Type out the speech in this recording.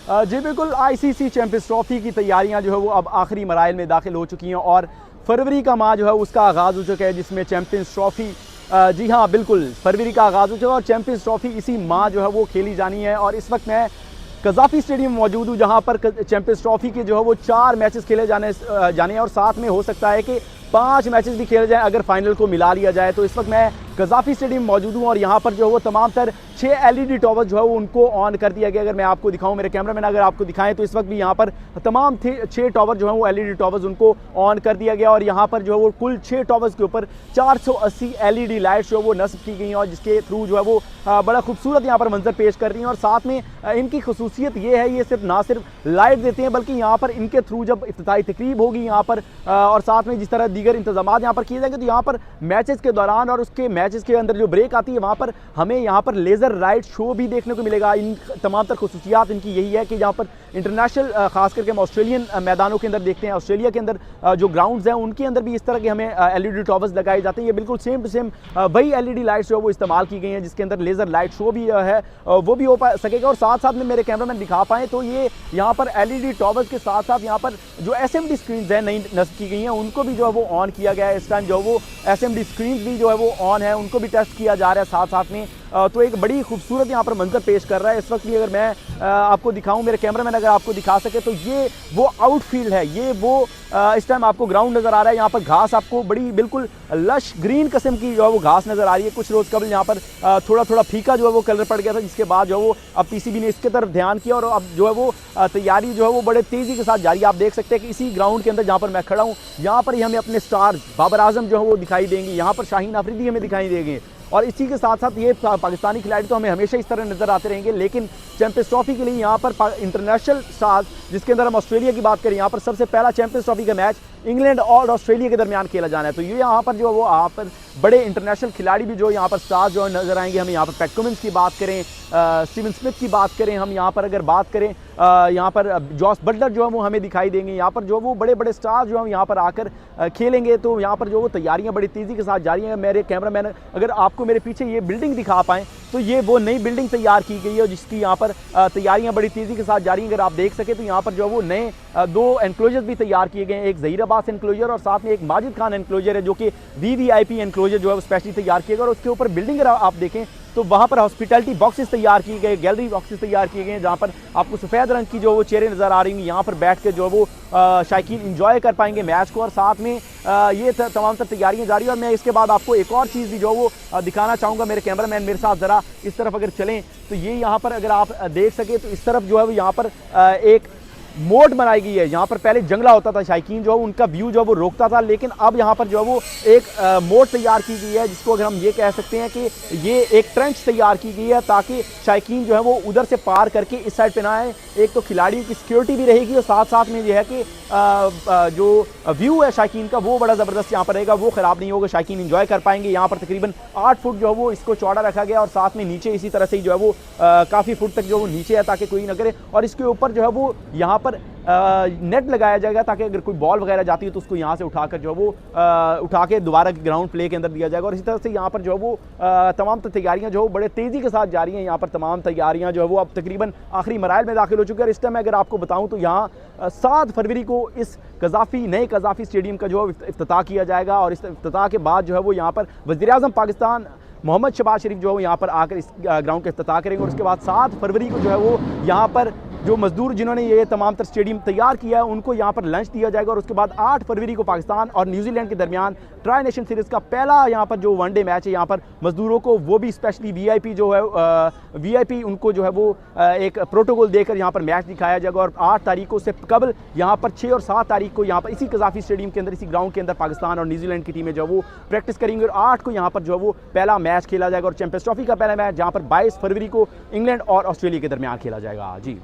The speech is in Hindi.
जी बिल्कुल, आईसीसी चैंपियंस ट्रॉफी की तैयारियां जो है वो अब आखिरी मराइल में दाखिल हो चुकी हैं और फरवरी का माह जो है उसका आगाज़ हो चुका है, जिसमें चैंपियंस ट्रॉफी जी हाँ बिल्कुल, फरवरी का आगाज़ हो चुका है और चैंपियंस ट्रॉफी इसी माह जो है वो खेली जानी है। और इस वक्त मैं कज़ाफ़ी स्टेडियम मौजूद हूँ, जहाँ पर चैंपियंस ट्रॉफी के जो है वो 4 मैचेस खेले जाने हैं और साथ में हो सकता है कि 5 मैचेस भी खेले जाएँ अगर फाइनल को मिला लिया जाए। तो इस वक्त मैं कज़ाफ़ी स्टेडियम मौजूद हूँ और यहाँ पर जो है वो तमाम तर 6 एलईडी टॉवर्स जो है वो उनको ऑन कर दिया गया। अगर मैं आपको दिखाऊं, मेरे कैमरामैन अगर आपको दिखाएं, तो इस वक्त भी यहाँ पर तमाम 6 टॉवर जो है वो एलईडी टॉवर्स उनको ऑन कर दिया गया और यहाँ पर जो है वो कुल 6 टॉवर्स के ऊपर 480 एलईडी लाइट्स जो है वो नस्ब की गई हैं और जिसके थ्रू जो है वो बड़ा खूबसूरत यहाँ पर मंजर पेश कर रही हैं। और साथ में इनकी खसूसियत ये है, ये सिर्फ ना सिर्फ लाइट देते हैं बल्कि यहाँ पर इनके थ्रू जब इफ्तिताही तकरीब होगी यहाँ पर और साथ में जिस तरह दीगर इंतजाम यहाँ पर किए जाएंगे, तो यहाँ पर मैचेस के दौरान और उसके मैचेस के अंदर जो ब्रेक आती है वहाँ पर हमें यहाँ पर लेज़र लाइट शो भी देखने को मिलेगा। इन तमाम तर खसूसियात इनकी यही है कि यहाँ पर इंटरनेशनल खास करके हम ऑस्ट्रेलियन मैदानों के अंदर देखते हैं, ऑस्ट्रेलिया के अंदर जो ग्राउंड्स हैं उनके अंदर भी इस तरह के हमें एलईडी टॉवर्स लगाए जाते हैं। ये बिल्कुल सेम टू सेम वही एलईडी लाइट्स जो है वो इस्तेमाल की गई हैं, जिसके अंदर लेज़र लाइट शो भी है वो भी हो सकेगा। और साथ साथ में मेरे कैमरामैन दिखा पाएँ तो ये यहाँ पर एलईडी टॉवर्स के साथ साथ यहाँ पर जो एसएमडी स्क्रीन है नई नस्ब की गई हैं उनको भी जो है वो ऑन किया गया है। इस टाइम जो वो एसएमडी स्क्रीन भी जो है वो ऑन है, उनको भी टेस्ट किया जा रहा है साथ साथ में। तो एक बड़ी खूबसूरत यहाँ पर मंजर पेश कर रहा है इस वक्त भी। अगर मैं आपको दिखाऊं, मेरे कैमरामैन अगर आपको दिखा सके, तो ये वो आउटफील्ड है, ये वो इस टाइम आपको ग्राउंड नज़र आ रहा है। यहाँ पर घास आपको बड़ी बिल्कुल लश ग्रीन किस्म की जो है वो घास नज़र आ रही है। कुछ रोज़ कबल यहाँ पर थोड़ा थोड़ा फीका जो है वो कलर पड़ गया था, जिसके बाद जो है वो अब पीसीबी ने इसके तरफ ध्यान किया और अब जो है वो तैयारी जो है वो बड़े तेज़ी के साथ जारी है। आप देख सकते हैं कि इसी ग्राउंड के अंदर जहाँ पर मैं खड़ा हूँ, यहाँ पर ही हमें अपने स्टार्स बाबर आजम जो है वो दिखाई देंगे, यहाँ पर शाहीन अफरीदी हमें दिखाई देंगे और इसी के साथ साथ ये पाकिस्तानी खिलाड़ी तो हमें हमेशा इस तरह नजर आते रहेंगे। लेकिन चैंपियंस ट्रॉफी के लिए यहाँ पर इंटरनेशनल स्टार्स, जिसके अंदर हम ऑस्ट्रेलिया की बात करें, यहाँ पर सबसे पहला चैंपियंस ट्रॉफी का मैच इंग्लैंड और ऑस्ट्रेलिया के दरमियान खेला जाना है। तो ये यहाँ पर जो है वो यहाँ पर बड़े इंटरनेशनल खिलाड़ी भी जो यहाँ पर स्टार्स जो नजर आएंगे। हम यहाँ पर पैट कमिंस की बात करें, स्टीवन स्मिथ की बात करें, हम यहाँ पर अगर बात करें यहाँ पर जॉस बटलर जो है वो हमें दिखाई देंगे। यहाँ पर जो वो बड़े बड़े स्टार्स जो हम यहाँ पर आकर खेलेंगे। तो यहाँ पर जो वो तैयारियाँ बड़ी तेज़ी के साथ जारी हैं। मेरे कैमरामैन अगर आपको मेरे पीछे ये बिल्डिंग दिखा पाएँ, तो ये वो नई बिल्डिंग तैयार की गई है जिसकी यहाँ पर तैयारियां बड़ी तेज़ी के साथ जारी हैं। अगर आप देख सके तो यहाँ पर जो वो नए 2 एनक्लोजर भी तैयार किए गए हैं, एक ज़हीर अब्बास एनक्लोजर और साथ में एक माजिद खान एनक्लोजर है, जो कि वीवीआईपी एनक्लोजर जो है वो स्पेशली तैयार किया गया। और उसके ऊपर बिल्डिंग अगर आप देखें तो वहाँ पर हॉस्पिटैलिटी बॉक्सेस तैयार किए गए, गैलरी बॉक्सेस तैयार किए गए हैं, जहाँ पर आपको सफ़ेद रंग की जो वो चेयरें नज़र आ रही हैं। यहाँ पर बैठ के जो वो शायकीन इंजॉय कर पाएंगे मैच को। और साथ में ये तमाम तर तैयारियाँ जारी हैं। और मैं इसके बाद आपको एक और चीज़ भी जो वो दिखाना चाहूँगा। मेरे कैमरामैन मेरे साथ ज़रा इस तरफ अगर चलें, तो ये यहाँ पर अगर आप देख सके तो इस तरफ जो है वो यहाँ पर एक मोड बनाई गई है। यहाँ पर पहले जंगला होता था, शायकीन जो है उनका व्यू जो है वो रोकता था, लेकिन अब यहाँ पर जो है वो एक मोड तैयार की गई है, जिसको अगर हम ये कह सकते हैं कि ये एक ट्रेंच तैयार की गई है, ताकि शायकीन जो है वो उधर से पार करके इस साइड पे ना आए। एक तो खिलाड़ियों की सिक्योरिटी भी रहेगी और साथ साथ में ये है कि जो व्यू है शायकीन का वो बड़ा ज़बरदस्त यहाँ पर रहेगा, वो ख़राब नहीं होगा, शायकीन इंजॉय कर पाएंगे। यहाँ पर तकरीबन 8 फुट जो है वो इसको चौड़ा रखा गया और साथ में नीचे इसी तरह से ही जो है वो काफ़ी फुट तक जो वो नीचे है, ताकि कोई ना करे। और इसके ऊपर जो है वो यहाँ पर नेट लगाया जाएगा, ताकि अगर कोई बॉल वगैरह जाती है तो उसको यहाँ से उठाकर जो है वो उठा के दोबारा ग्राउंड प्ले के अंदर दिया जाएगा। और इसी तरह से यहाँ पर जो है वो तमाम तैयारियाँ जो है बड़े तेज़ी के साथ जारी हैं। यहाँ पर तमाम तैयारियाँ जो है वो अब तकरीबन आखिरी मराइल में दाखिल हो चुकी है। और इस टाइम अगर आपको बताऊँ तो यहाँ 7 फरवरी को इस नए कज़ाफ़ी स्टेडियम का जो है इफ्तिताह किया जाएगा। और इस इफ्तिताह के बाद जो है वो यहाँ पर वज़ीर-ए-आज़म पाकिस्तान मोहम्मद शहबाज शरीफ जो है यहाँ पर आकर इस ग्राउंड का इफ्तिताह करेंगे। और उसके बाद 7 फरवरी को जो है वो यहाँ पर जो मजदूर जिन्होंने ये तमाम तर स्टेडियम तैयार किया है उनको यहाँ पर लंच दिया जाएगा। और उसके बाद 8 फरवरी को पाकिस्तान और न्यूजीलैंड के दरमियान ट्राई नेशन सीरीज़ का पहला यहाँ पर जो वनडे मैच है, यहाँ पर मजदूरों को वो भी स्पेशली वीआईपी जो है वीआईपी उनको जो है वो एक प्रोटोकॉल देकर यहाँ पर मैच दिखाया जाएगा। और 8 तारीखों से कबल यहाँ पर 6 और 7 तारीख को यहाँ पर इसी कज़ाफ़ी स्टेडियम के अंदर, इसी ग्राउंड के अंदर पाकिस्तान और न्यूजीलैंड की टीमें जो है वो प्रैक्टिस करेंगी। और 8 को यहाँ पर जो है वो पहला मैच खेला जाएगा और चैंपियंस ट्रॉफी का पहला मैच जहाँ पर 22 फरवरी को इंग्लैंड और ऑस्ट्रेलिया के दरमियान खेला जाएगा। जी।